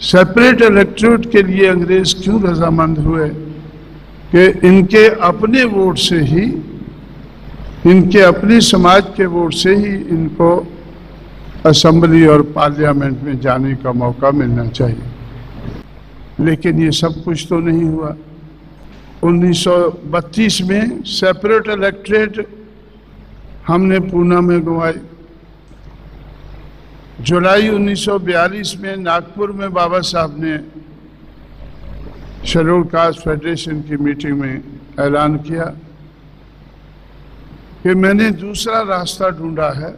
Separate electorate के लिए अंग्रेज क्यों रजामंद हुए कि इनके अपने वोट से ही, इनके अपने समाज के वोट से ही इनको असेंबली और पार्लियामेंट में जाने का मौका मिलना चाहिए। लेकिन ये सब कुछ तो नहीं हुआ। 1932 में सेपरेट इलेक्टोरेट हमने पूना में गंवाई। जुलाई 1942 में नागपुर में बाबा साहब ने शेड्यूल कास्ट फेडरेशन की मीटिंग में ऐलान किया कि मैंने दूसरा रास्ता ढूंढा है।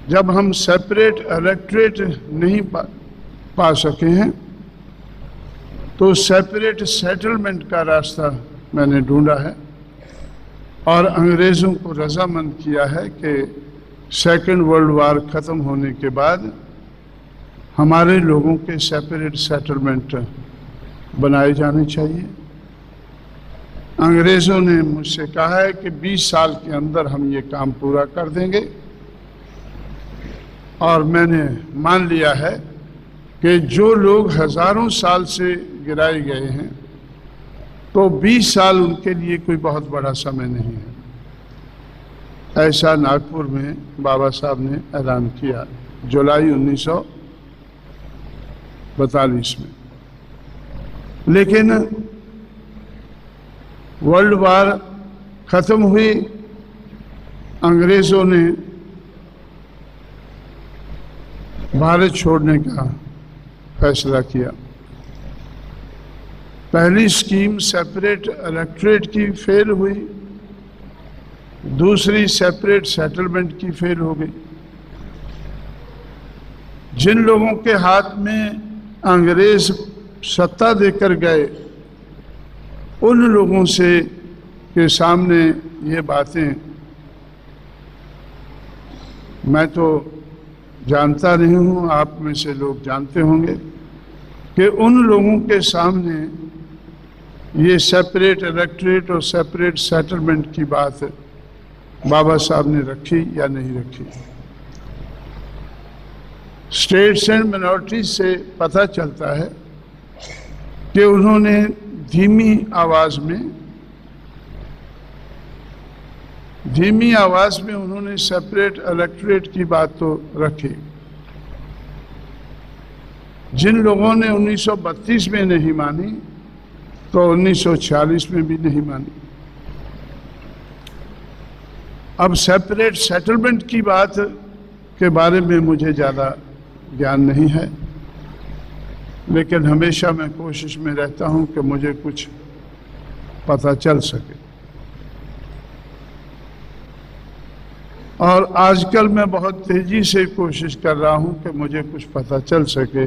जब हम सेपरेट इलेक्टोरेट नहीं पा सके हैं तो सेपरेट सेटलमेंट का रास्ता मैंने ढूंढा है और अंग्रेज़ों को रजामंद किया है कि सेकेंड वर्ल्ड वार ख़त्म होने के बाद हमारे लोगों के सेपरेट सेटलमेंट बनाए जाने चाहिए। अंग्रेज़ों ने मुझसे कहा है कि 20 साल के अंदर हम ये काम पूरा कर देंगे और मैंने मान लिया है कि जो लोग हज़ारों साल से गिराए गए हैं तो 20 साल उनके लिए कोई बहुत बड़ा समय नहीं है। ऐसा नागपुर में बाबा साहब ने ऐलान किया जुलाई 1942 में। लेकिन वर्ल्ड वार ख़त्म हुई, अंग्रेज़ों ने भारत छोड़ने का फैसला किया। पहली स्कीम सेपरेट इलेक्टोरेट की फेल हुई, दूसरी सेपरेट सेटलमेंट की फेल हो गई। जिन लोगों के हाथ में अंग्रेज सत्ता देकर गए उन लोगों से के सामने ये बातें मैं तो जानता नहीं हूँ, आप में से लोग जानते होंगे कि उन लोगों के सामने ये सेपरेट इलेक्टोरेट और सेपरेट सेटलमेंट की बात बाबा साहब ने रखी या नहीं रखी। स्टेट्स एंड मिनॉरिटीज से पता चलता है कि उन्होंने धीमी आवाज में उन्होंने सेपरेट इलेक्टोरेट की बात तो रखी। जिन लोगों ने 1932 में नहीं मानी तो 1946 में भी नहीं मानी। अब सेपरेट सेटलमेंट की बात के बारे में मुझे ज़्यादा ज्ञान नहीं है, लेकिन हमेशा मैं कोशिश में रहता हूं कि मुझे कुछ पता चल सके। और आजकल मैं बहुत तेजी से कोशिश कर रहा हूं कि मुझे कुछ पता चल सके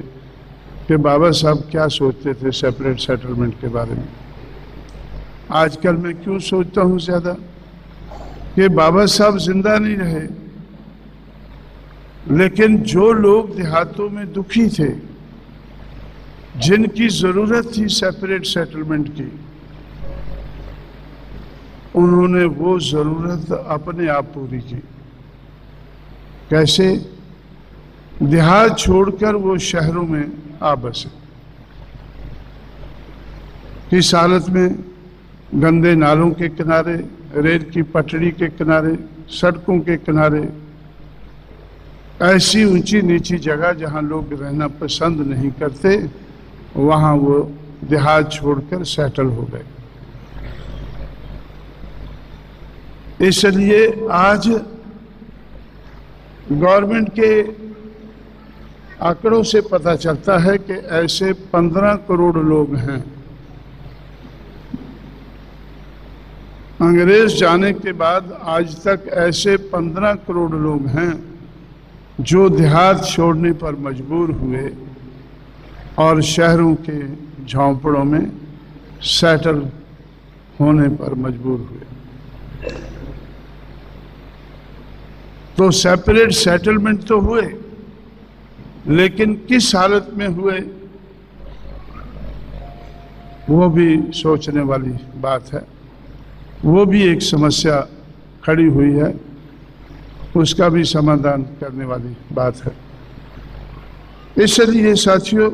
कि बाबा साहब क्या सोचते थे सेपरेट सेटलमेंट के बारे में। आजकल मैं क्यों सोचता हूं ज़्यादा कि बाबा साहब जिंदा नहीं रहे, लेकिन जो लोग देहातों में दुखी थे, जिनकी ज़रूरत थी सेपरेट सेटलमेंट की, उन्होंने वो ज़रूरत अपने आप पूरी की। कैसे? देहात छोड़कर वो शहरों में आ बसे। इस हालत में गंदे नालों के किनारे, रेल की पटड़ी के किनारे, सड़कों के किनारे, ऐसी ऊंची नीची जगह जहां लोग रहना पसंद नहीं करते, वहां वो देहात छोड़कर सेटल हो गए। इसलिए आज गवर्नमेंट के आंकड़ों से पता चलता है कि ऐसे 15 करोड़ लोग हैं। अंग्रेज जाने के बाद आज तक ऐसे 15 करोड़ लोग हैं जो देहात छोड़ने पर मजबूर हुए और शहरों के झोंपड़ों में सेटल होने पर मजबूर हुए। तो सेपरेट सेटलमेंट तो हुए, लेकिन किस हालत में हुए वो भी सोचने वाली बात है। वो भी एक समस्या खड़ी हुई है, उसका भी समाधान करने वाली बात है। इसलिए साथियों,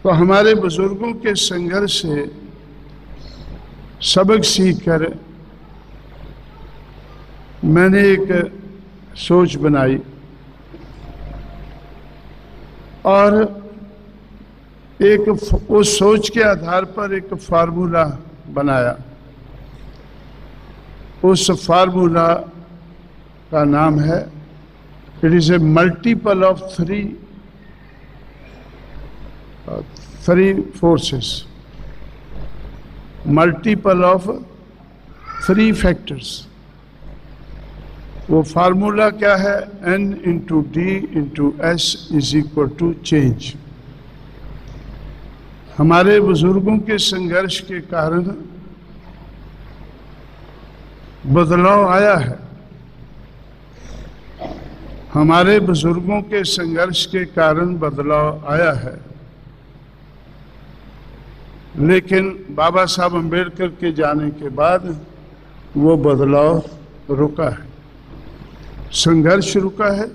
तो हमारे बुजुर्गों के संघर्ष से सबक सीखकर मैंने एक सोच बनाई और उस सोच के आधार पर एक फार्मूला बनाया। उस फार्मूला का नाम है, it is a multiple of three forces, multiple of three factors. वो फार्मूला क्या है? N into D into S is equal to change. हमारे बुजुर्गों के संघर्ष के कारण बदलाव आया है। हमारे बुजुर्गों के संघर्ष के कारण बदलाव आया है, लेकिन बाबा साहब अम्बेडकर के जाने के बाद वो बदलाव रुका है, संघर्ष रुका है।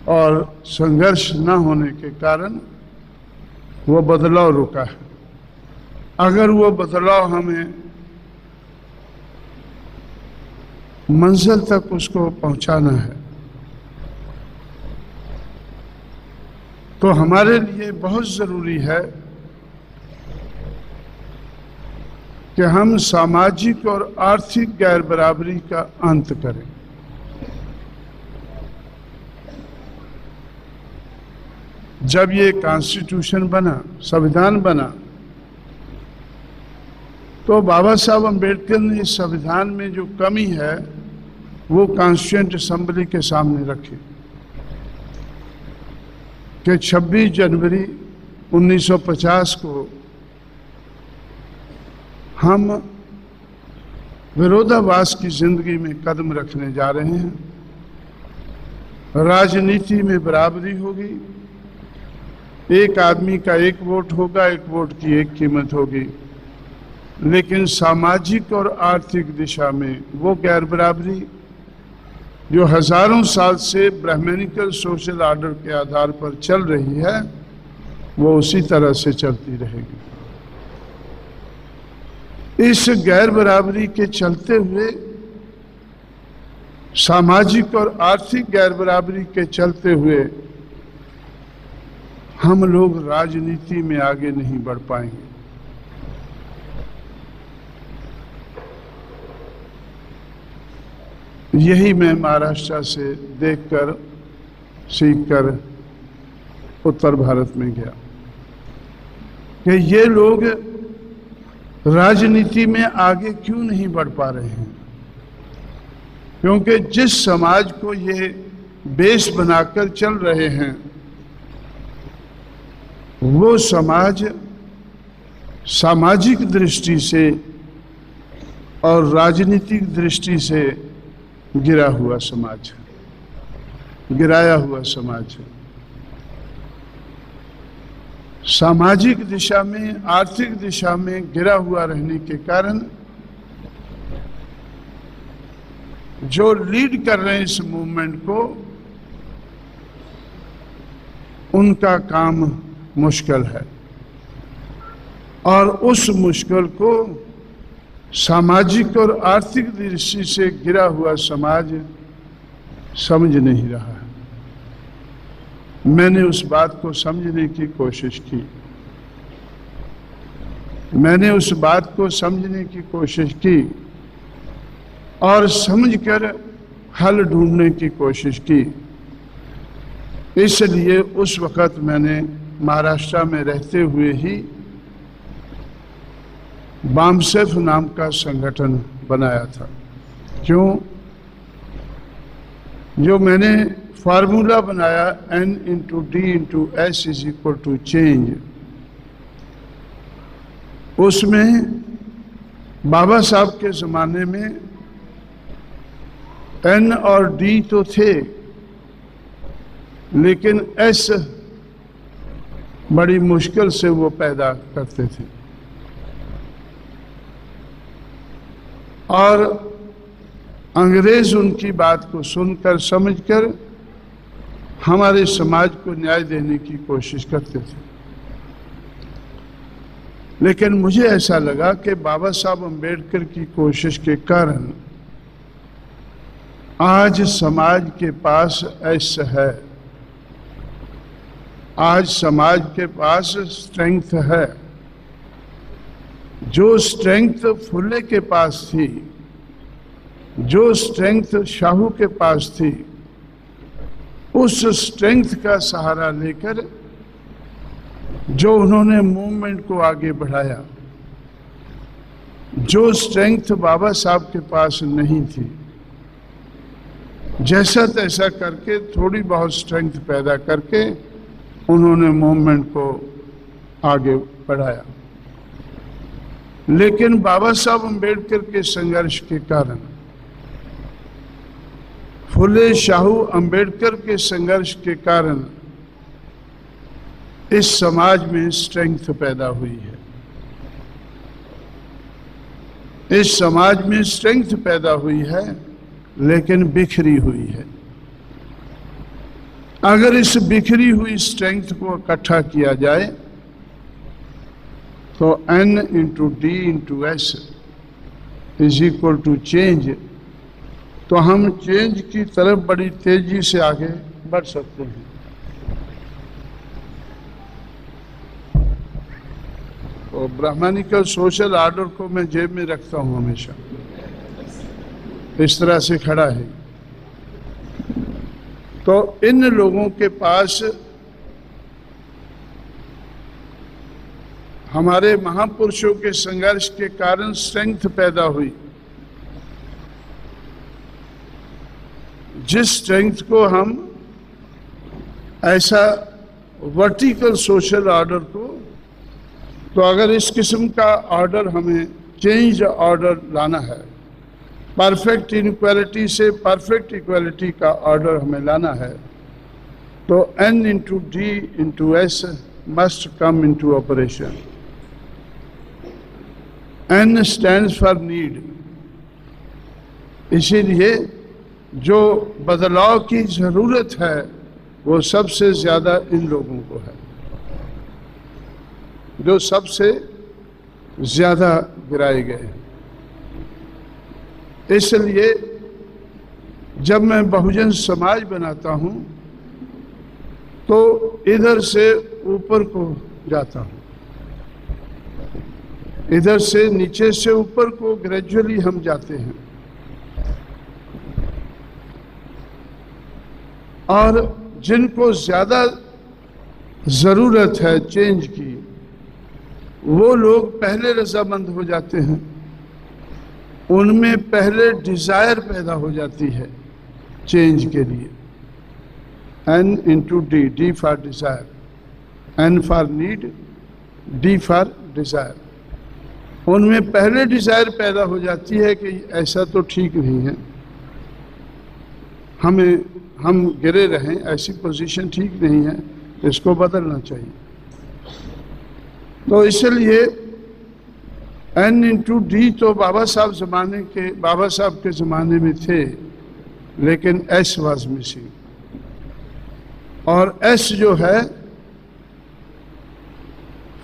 और संघर्ष न होने के कारण वो बदलाव रुका है। अगर वो बदलाव हमें मंजिल तक उसको पहुंचाना है तो हमारे लिए बहुत जरूरी है कि हम सामाजिक और आर्थिक गैर बराबरी का अंत करें। जब ये कॉन्स्टिट्यूशन बना, संविधान बना, तो बाबा साहब अम्बेडकर ने इस संविधान में जो कमी है वो कॉन्स्टिट्यूएंट असेंबली के सामने रखी कि 26 जनवरी 1950 को हम विरोधाभास की जिंदगी में कदम रखने जा रहे हैं। राजनीति में बराबरी होगी, एक आदमी का एक वोट होगा, एक वोट की एक कीमत होगी, लेकिन सामाजिक और आर्थिक दिशा में वो गैर बराबरी जो हजारों साल से ब्राह्मणिकल सोशल ऑर्डर के आधार पर चल रही है वो उसी तरह से चलती रहेगी। इस गैर बराबरी के चलते हुए, सामाजिक और आर्थिक गैर बराबरी के चलते हुए हम लोग राजनीति में आगे नहीं बढ़ पाएंगे। यही मैं महाराष्ट्र से देखकर सीखकर उत्तर भारत में गया कि ये लोग राजनीति में आगे क्यों नहीं बढ़ पा रहे हैं, क्योंकि जिस समाज को ये बेस बनाकर चल रहे हैं वो समाज सामाजिक दृष्टि से और राजनीतिक दृष्टि से गिरा हुआ समाज है, गिराया हुआ समाज है। सामाजिक दिशा में, आर्थिक दिशा में गिरा हुआ रहने के कारण जो लीड कर रहे हैं इस मूवमेंट को, उनका काम मुश्किल है और उस मुश्किल को सामाजिक और आर्थिक दृष्टि से गिरा हुआ समाज समझ नहीं रहा है। मैंने उस बात को समझने की कोशिश की, मैंने उस बात को समझने की कोशिश की और समझकर हल ढूंढने की कोशिश की। इसलिए उस वक़्त मैंने महाराष्ट्र में रहते हुए ही बामसेफ नाम का संगठन बनाया था। क्यों? जो मैंने फार्मूला बनाया N into D into S is equal to change, उसमें बाबा साहब के ज़माने में N और D तो थे, लेकिन S बड़ी मुश्किल से वो पैदा करते थे और अंग्रेज उनकी बात को सुनकर समझकर हमारे समाज को न्याय देने की कोशिश करते थे। लेकिन मुझे ऐसा लगा कि बाबा साहब अम्बेडकर की कोशिश के कारण आज समाज के पास ऐसा है, आज समाज के पास स्ट्रेंथ है। जो स्ट्रेंथ फुले के पास थी, जो स्ट्रेंथ शाहू के पास थी, उस स्ट्रेंथ का सहारा लेकर जो उन्होंने मूवमेंट को आगे बढ़ाया, जो स्ट्रेंथ बाबा साहब के पास नहीं थी, जैसा तैसा करके थोड़ी बहुत स्ट्रेंथ पैदा करके उन्होंने मूवमेंट को आगे बढ़ाया। लेकिन बाबा साहब अम्बेडकर के संघर्ष के कारण, फुले शाहू अम्बेडकर के संघर्ष के कारण इस समाज में स्ट्रेंथ पैदा हुई है। इस समाज में स्ट्रेंथ पैदा हुई है, लेकिन बिखरी हुई है। अगर इस बिखरी हुई स्ट्रेंथ को इकट्ठा किया जाए तो N into D into S is equal to change, तो हम चेंज की तरफ बड़ी तेजी से आगे बढ़ सकते हैं। तो ब्राह्मणिकल सोशल ऑर्डर को मैं जेब में रखता हूं हमेशा, इस तरह से खड़ा है। तो इन लोगों के पास हमारे महापुरुषों के संघर्ष के कारण स्ट्रेंथ पैदा हुई, जिस स्ट्रेंथ को हम ऐसा वर्टिकल सोशल ऑर्डर को, तो अगर इस किस्म का ऑर्डर हमें चेंज ऑर्डर लाना है, परफेक्ट इनइक्वालिटी से परफेक्ट इक्वालिटी का ऑर्डर हमें लाना है, तो N into D into S must come into operation. N stands for need, इसीलिए जो बदलाव की जरूरत है वो सबसे ज्यादा इन लोगों को है, जो सबसे ज्यादा गिराए गए हैं। इसलिए जब मैं बहुजन समाज बनाता हूं तो इधर से ऊपर को जाता हूं, इधर से नीचे से ऊपर को ग्रेजुअली हम जाते हैं। और जिनको ज्यादा जरूरत है चेंज की, वो लोग पहले रजामंद हो जाते हैं, उनमें पहले डिजायर पैदा हो जाती है चेंज के लिए। N into D, D for Dzire, N for need, D for Dzire. उनमें पहले डिजायर पैदा हो जाती है कि ऐसा तो ठीक नहीं है, हम गिरे रहें, ऐसी पोजीशन ठीक नहीं है, इसको बदलना चाहिए। तो इसलिए N इंटू D तो बाबा साहब के ज़माने में थे, लेकिन S वाज मिसिंग। और S जो है,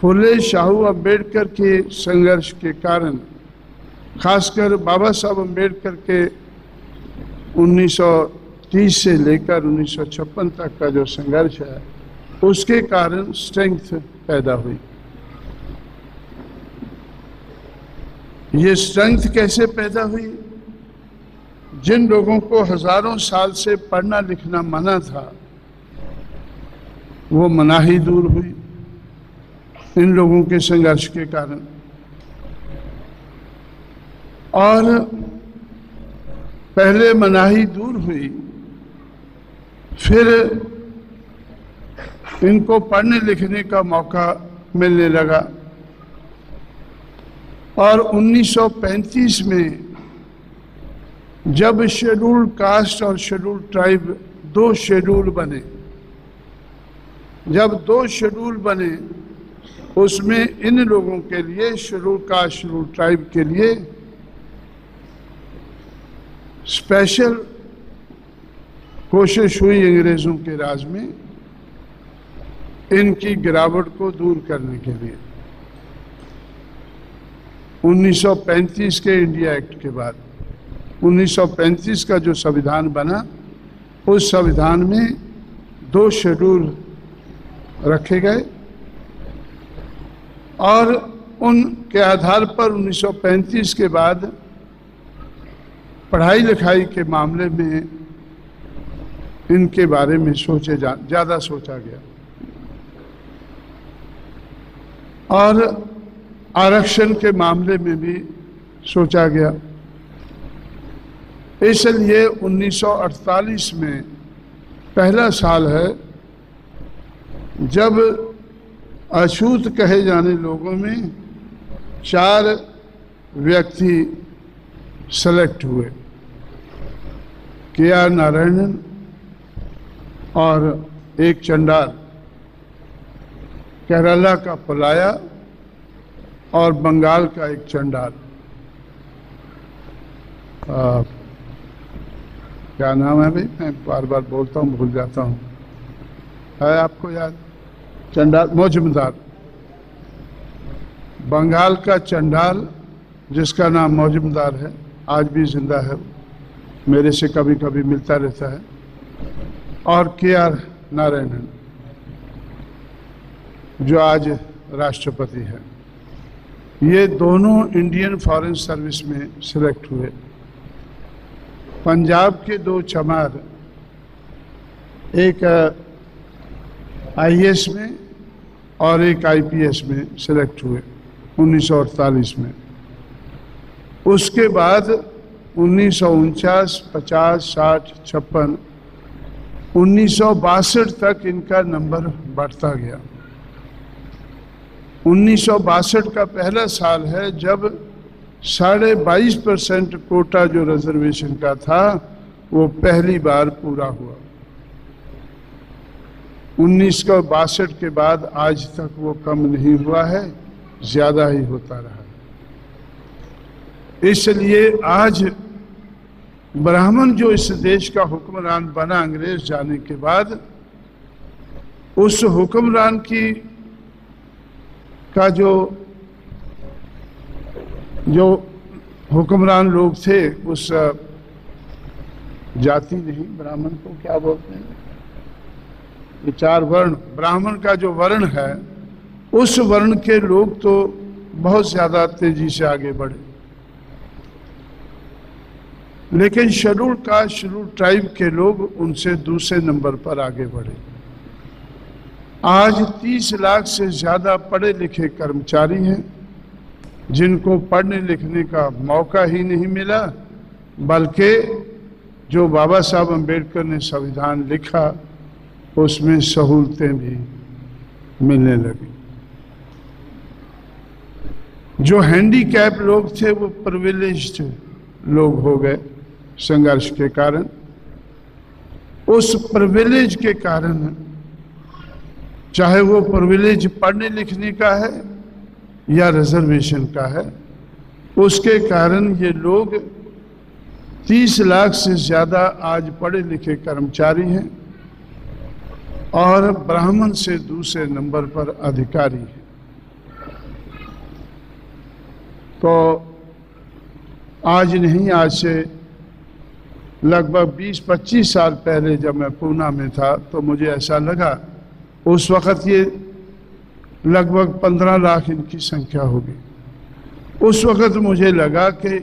फुले शाहू अम्बेडकर के संघर्ष के कारण, खासकर बाबा साहब अम्बेडकर के 1930 से लेकर 1956 तक का जो संघर्ष है, उसके कारण स्ट्रेंथ पैदा हुई। ये स्ट्रेंथ कैसे पैदा हुई? जिन लोगों को हजारों साल से पढ़ना लिखना मना था, वो मनाही दूर हुई इन लोगों के संघर्ष के कारण। और पहले मनाही दूर हुई, फिर इनको पढ़ने लिखने का मौका मिलने लगा। और 1935 में जब शेड्यूल्ड कास्ट और शेड्यूल्ड ट्राइब दो शेड्यूल बने, जब दो शेड्यूल बने, उसमें इन लोगों के लिए, शेड्यूल्ड कास्ट शेड्यूल्ड ट्राइब के लिए स्पेशल कोशिश हुई अंग्रेजों के राज में इनकी गिरावट को दूर करने के लिए। 1935 के इंडिया एक्ट के बाद 1935 का जो संविधान बना, उस संविधान में 2 शेड्यूल रखे गए और उनके आधार पर 1935 के बाद पढ़ाई लिखाई के मामले में इनके बारे में ज़्यादा सोचा गया और आरक्षण के मामले में भी सोचा गया। इसलिए 1948 में पहला साल है जब अछूत कहे जाने लोगों में 4 व्यक्ति सेलेक्ट हुए, के.आर. नारायणन और एक चंडाल, केरला का पलाया और बंगाल का एक चंडाल। क्या नाम है भाई? मैं बार बार बोलता हूँ, भूल जाता हूँ। है आपको याद? चंडाल मौजूमदार, बंगाल का चंडाल जिसका नाम मौजूमदार है, आज भी जिंदा है, मेरे से कभी कभी मिलता रहता है, और के.आर. नारायणन जो आज राष्ट्रपति है। ये दोनों इंडियन फॉरेन सर्विस में सिलेक्ट हुए। पंजाब के 2 चमार, एक आईएएस में और एक आईपीएस में सिलेक्ट हुए 1948 में। उसके बाद 1949, 50, 60, 56, 1962 तक इनका नंबर बढ़ता गया। 1962 का पहला साल है जब 22.5% कोटा जो रिजर्वेशन का था वो पहली बार पूरा हुआ। 1962 के बाद आज तक वो कम नहीं हुआ है, ज्यादा ही होता रहा। इसलिए आज ब्राह्मण जो इस देश का हुक्मरान बना अंग्रेज जाने के बाद, उस हुक्मरान का जो हुक्मरान लोग थे, उस जाति नहीं, ब्राह्मण को क्या बोलते हैं, ये 4 वर्ण, ब्राह्मण का जो वर्ण है, उस वर्ण के लोग तो बहुत ज्यादा तेजी से आगे बढ़े। लेकिन शेड्यूल ट्राइब के लोग उनसे दूसरे नंबर पर आगे बढ़े। आज 30 लाख से ज्यादा पढ़े लिखे कर्मचारी हैं जिनको पढ़ने लिखने का मौका ही नहीं मिला, बल्कि जो बाबा साहब अम्बेडकर ने संविधान लिखा उसमें सहूलतें भी मिलने लगी। जो हैंडीकैप लोग थे वो प्रिविलेज्ड लोग हो गए संघर्ष के कारण। उस प्रिविलेज के कारण, चाहे वो प्रिविलेज पढ़ने लिखने का है या रिजर्वेशन का है, उसके कारण ये लोग 30 लाख से ज्यादा आज पढ़े लिखे कर्मचारी हैं और ब्राह्मण से दूसरे नंबर पर अधिकारी हैं। तो आज नहीं, आज से लगभग 20-25 साल पहले जब मैं पूना में था तो मुझे ऐसा लगा, उस वक़्त ये लगभग 15 लाख इनकी संख्या होगी। उस वक़्त मुझे लगा कि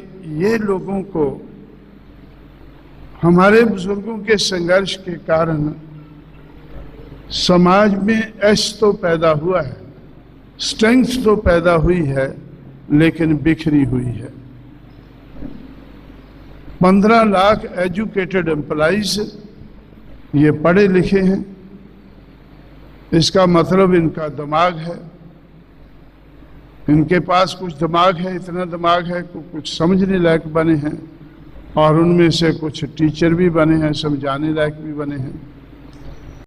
ये लोगों को हमारे बुजुर्गों के संघर्ष के कारण समाज में ऐश तो पैदा हुआ है, स्ट्रेंथ तो पैदा हुई है, लेकिन बिखरी हुई है। 15 लाख एजुकेटेड एम्प्लॉइज ये पढ़े लिखे हैं, इसका मतलब इनका दिमाग है, इनके पास कुछ दिमाग है, इतना दिमाग है कि कुछ समझने लायक बने हैं, और उनमें से कुछ टीचर भी बने हैं, समझाने लायक भी बने हैं।